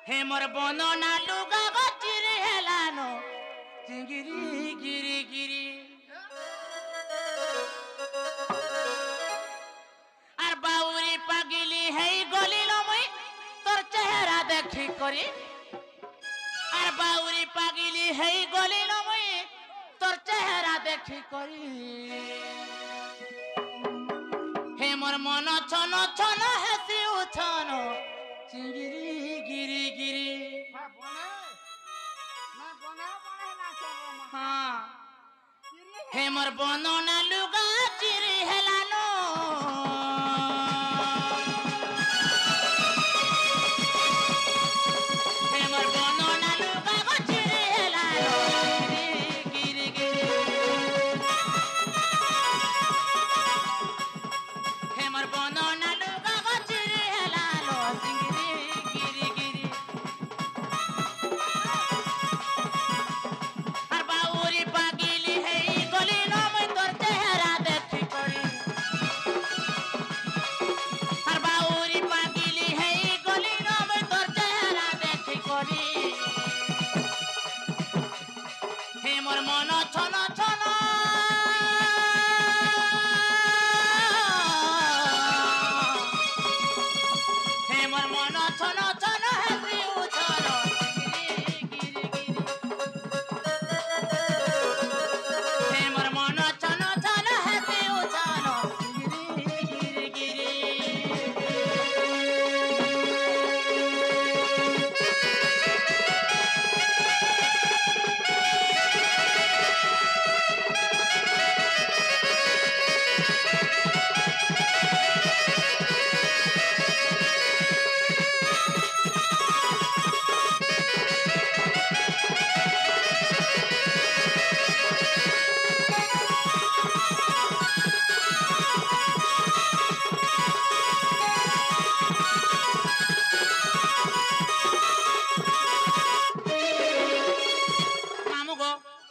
हे मोर बनना लुगा गचिरी हेलानो चिंगिरी गिरी गिरी আর বাউরি পাগিলি হেই গলিল মই তোর চেহারা দেখি করি আর বাউরি পাগিলি হেই গলিল মই তোর চেহারা দেখি করি হে মোর মন ছন ছন হেসি উছন চিঙ্গিরি গিরি গিরি হ্যাঁ হে মোর বননা লুগা চিরি হেলানো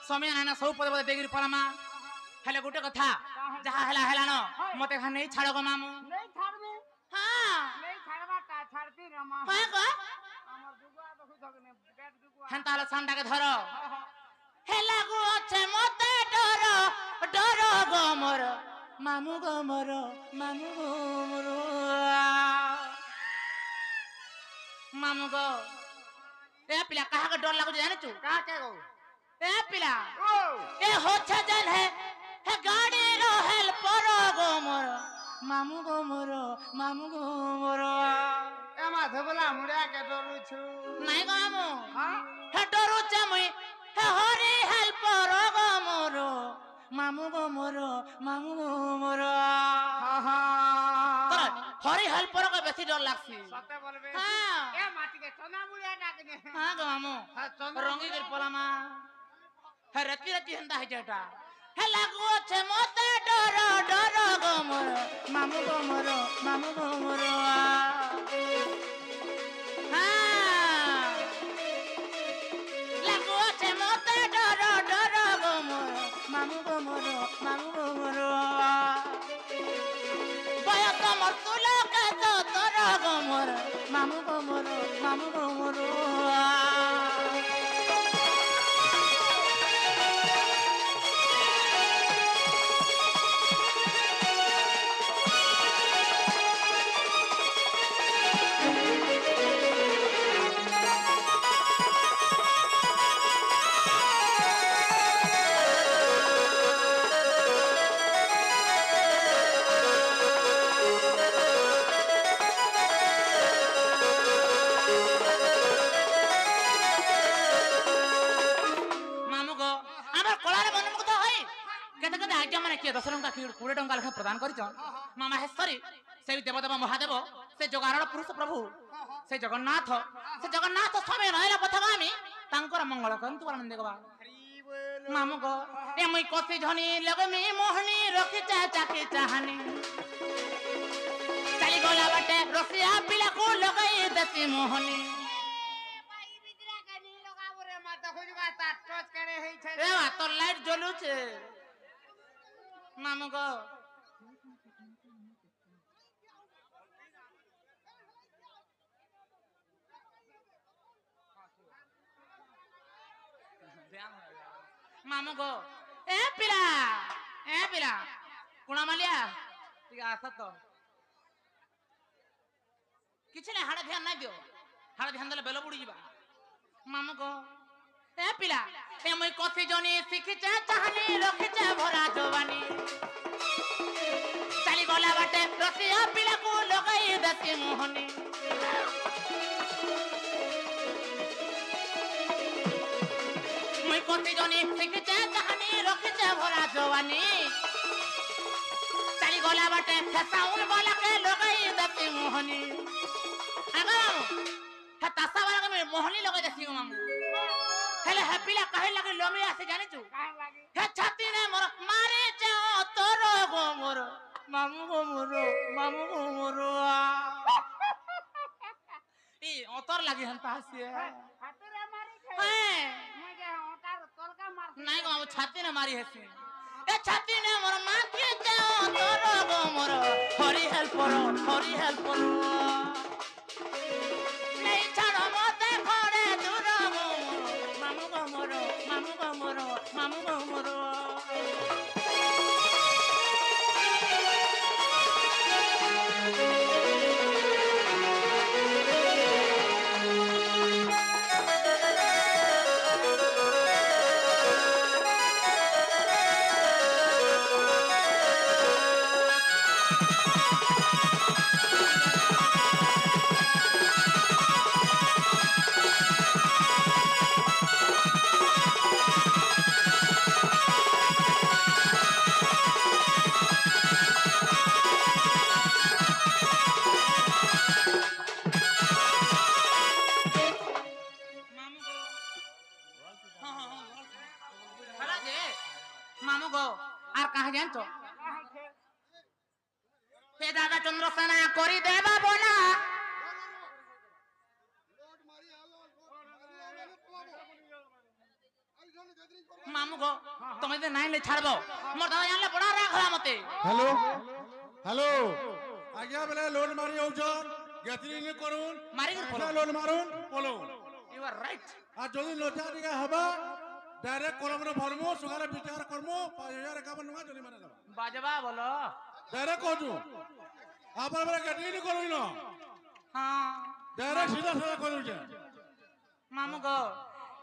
समय ना सब पद पद देगिर पलामा हेले गुटे कथा जहा हेला हेला न मते खा नहीं छाड़ो गो मामू नहीं छाड़ दे हां नहीं छाड़बा का छाड़ती रमा हां गो हमर दुगुआ देखु जगने पेट दुगुआ हन ताला सांडा के धरो हेला गो छे मते डरो डरो गो मोर मामू गो मोर मामू गो मोर मामू गो ए पिला कहा के डर लागो जाने तू का के गो ए पिला ओ ए होछा जन है गाड़ी रो हेल्पर गो मोर मामू गो मोर मामू गो मोर ए मा धबला मुड़िया के डरू छु नहीं गो मामू हां हे डरू छ मुई हे हरी हेल्पर गो मोर मामू गो मोर मामू गो मोर हां हां तर हरी हेल्पर को बेसी डर लागसी सते बोलबे हां ए माटी के चना मुड़िया डाकने हां गो मामू हां चना रंगी कर पलामा हे रति रति हंदा है जेटा हे लागो छे मते डर डर गो मोर मामू गो मोर मामू गो मोर हां लागो छे मते डर डर गो मोर मामू गो मोर मामू गो मोर बया कमर तुला के तो तोर गो मोर मामू गो मोर मामू गो मोर दस टंका 20 टंका लेखा प्रदान कर मामा हेसरी से देवदेव महादेव से जगारण पुरुष प्रभु से जगन्नाथ समय रहला पथगामी तांकर मंगल करंतु आनंद देगबा मामू गो ए मुई कोसी झनी लगमी मोहनी रखी चाकी चाहनी चली गोला बाटे रसिया पिला को लगाई देती मोहनी भाई बिजरा के नी लगाबो रे माता खोजबा ता टच करे हेइ छै रे वा तो लाइट जलू छे मामू गो ମାମୁଁ ଗୋ ଏ ପିଲା କୁଣା ମାଲିଆ ଟିକେ ଆସ ତ କିଛି ନାହିଁ ହାଡେ ଧ୍ୟାନ ନାଇଁ ଦିଅ ହାଡେ ଧ୍ୟାନ ଦେଲେ ବେଲ ବୁଡି ଯିବା ମାମୁଁ ଗୋ ଏ ପିଲା ଏ ମୁଇଁ କଥି ଜନି ଶିଖିଛେ ଚାହାନି ରଖିଛେ ଭରା ଜବାନି ଚାଲି ଗଲା ବାଟେ ରସିଆ ପିଲାକୁ ଲଗାଇ ଦେସି ମୋହନି ମୁଇଁ କଥି ଜନି ଶିଖିଛେ ଚାହାନି ରଖିଛେ ଭରା ଜବାନି ଚାଲି ଗଲା ବାଟେ ସାଉଣ୍ଡ ବାଲାକେ ଲଗାଇ ଦେସି ମୋହନି ଆଗ ହେ ତାସା ବାଲାକେ ମୋହନି ଲଗାଇ ଦେସି ମାମୁଁ ହେଲେ ହେ ପିଲା କାहे ଲାଗି ଲମି ଆସି ଜାଣିଛୁ ହେ ଛାତି ରେ ମୋର ମାରି ଯାଅ ତୋର ଗো ମୋର ମାମୁଁ ଗো ମୋର ଇ ଅତର ଲାଗି ହନ୍ତା ହସିଏ ହାତରେ ମାରି ଖେ ହେ ମୁଁ ଯେ ଓଟାର ତଲକା ମାର ନାଇଁ ଗো ମାମୁଁ ଛାତି ରେ ମାରି ହସି ଏ ଛାତି ରେ ମୋର ମାରି ଯାଅ ତୋର ଗো ମୋର ହରି ହେଲ୍ପର ନେଇ ଛାଡ଼ ମତେ ଘରେ ଦୂର ଗো ମାମୁଁ ଗো ମୋର मामू गो आर कहा जानतो हे दादा चंद्रसेना करी देबा बोला मामू गो तुम जे नाइन ले छाड़बो मोर दादा जानले बड़ा राग होला मते हेलो आज्ञा बेले लोन मारी औजन गतिरी ने करून मारी कर ऐसा लोन मारून बोलो यू आर राइट आ जदी लोचा दिगा हबा डायरेक्ट कलम रे भरमो सुगारे विचार करमो 5000 51 नुआ जनी माने दबा बाजबा बोलो डायरेक्ट कहजू आपन बेले गतिरी ने करून न हां डायरेक्ट सीधा सीधा करू जे मामू गो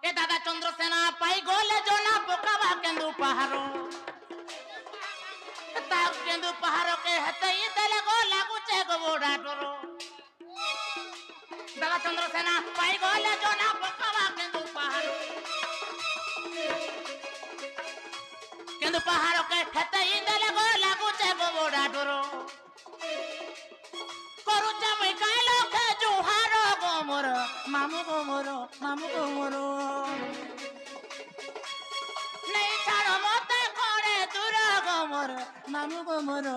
ए दादा चंद्रसेना पाई गोले जोना बोकावा केंदु पहारो ताव केंदु पहारो के हते ई देले गो लागू छे गो बोडा डरो दादा चंद्रसेना पाई गोले जोना बोकावा केंदु पहारो के हते ई देले गो लागू छे गो बोडा डरो करू छे मैं कालो के जुहारो गो मोर मामू गो मोर नहीं छाड़ो मते करे दूर गो मोर मामू गो मोर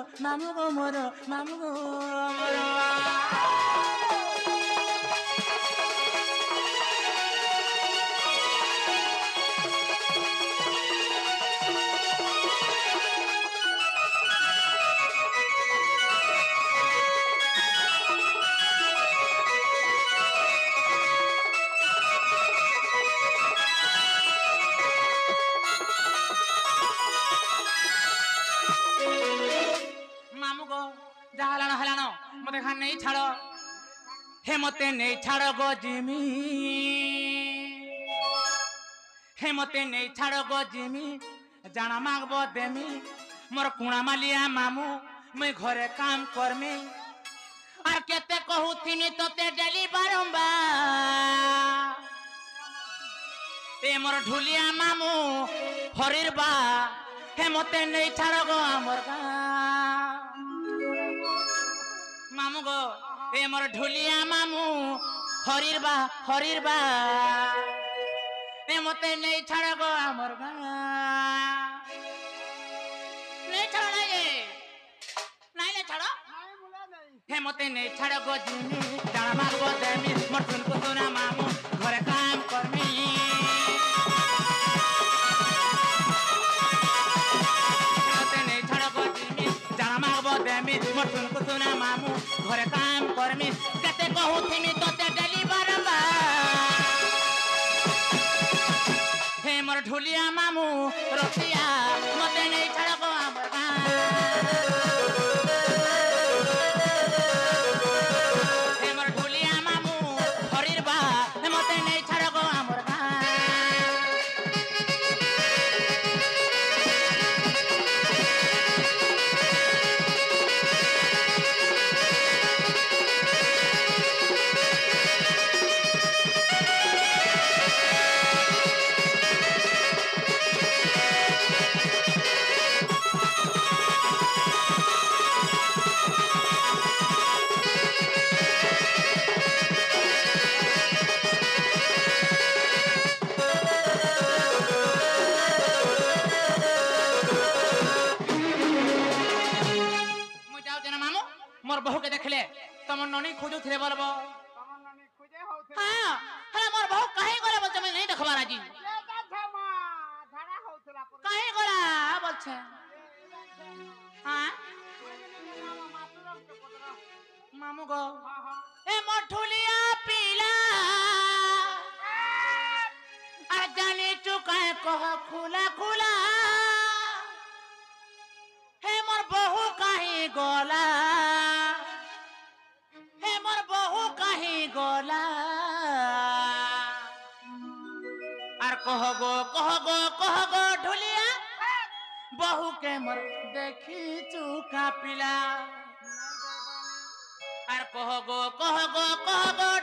मते खान नहीं छाड़ो हे मते नहीं छाड़ो गो जिमी हे मते नहीं छाड़ो गो जिमी जाना मांगबो देमी मोर कुणा मालिया मामू मैं घरे काम करमी और केते कहू थिनी तोते डेली बारंबार ए मोर ढुलिया मामू हरिर बा हे मते नहीं छाड़ो गो हमर गा मामू गो ए मोर ढुलिया मामू हरिर बा ए मते नहीं छाड़ गो हमर गा नहीं छाड़ नहीं ले छाड़ हे मते नहीं छाड़ गो जिमी जाना मांगबो देमी मोर सुन को सुना मामू घरे काम करमी मते नहीं छाड़ गो जिमी जाना मांगबो देमी मोर सुन को सुना मामू घरे काम करमी केते कहू थिमी तोते डेली बारंबार हे मोर ढुलिया मामू रतिया मते नहीं छड़को हमर गां हे मोर ढुलिया मामू हरिर बा मते नहीं छड़को हमर गां मोर बहू के देखले तुम ननी खोजु थे बोलबो तमन ननी खुजे होते हां हला मोर बहू काहे गले बोलते मैं नहीं देखबार आजी ले जा छमा धरा होतला पर काहे गला बोलछे हां मामा मातुरम के पतरा मामू गो हां हां ए मोठुलिया पीला आ जाने चुकाए कह खुला खुला हे मोर बहू काहे गला हे मोर बहू काहे गला आर कह गो ढुलिया बहू के मोर देखी चुका पिला आर कह गो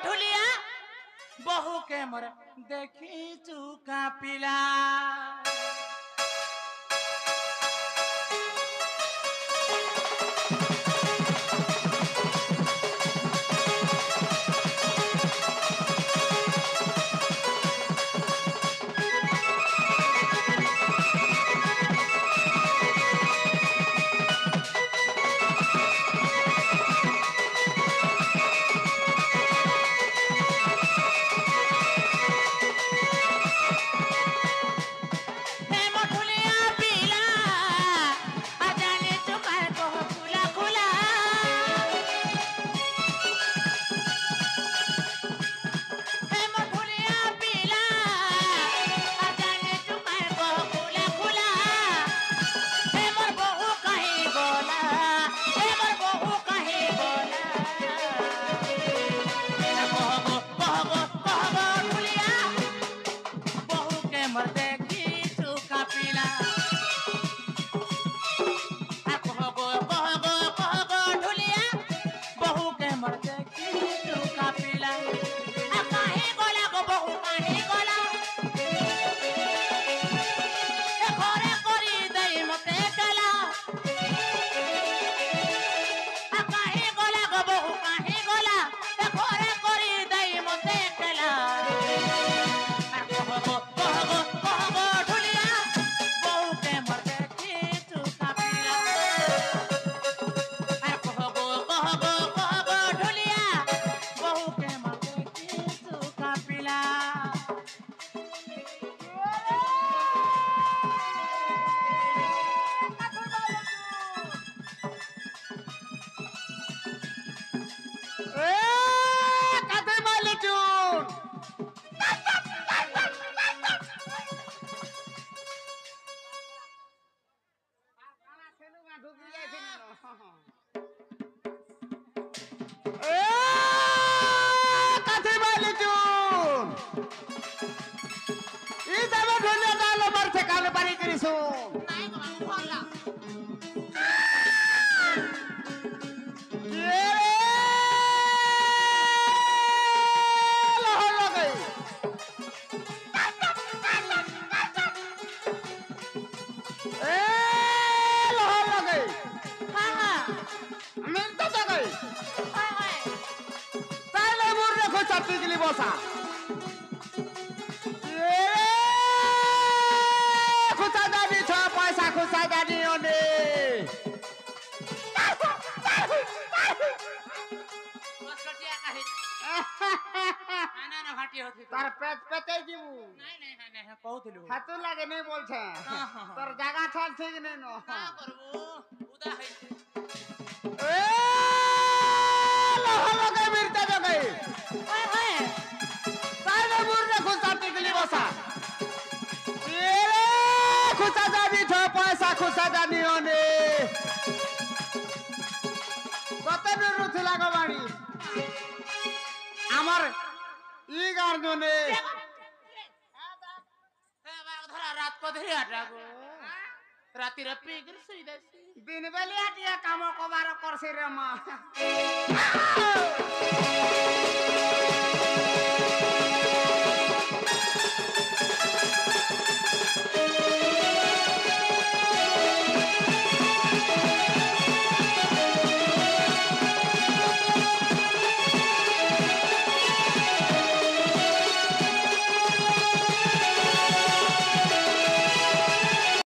ढुलिया बहू के मोर देखी चुका पिला तार पेट पेटे जीवू नहीं कहूथिलु हातु लागे नहीं बोल छे हां हां तोर जगह ठान ठीक नहीं नो का करबो उदा है ए लहो लगे मिर्चा जगे ओए ताले मुर रे खुद साथी के लिए बसा ये করছিলা গো বাড়ি আমার ই গার্জনে ধরা রাত কধরি আটাগো রাতিরে পিগির শুই দেছি দিন বেলিয়া টিয়া কাম কবার করছে রে মা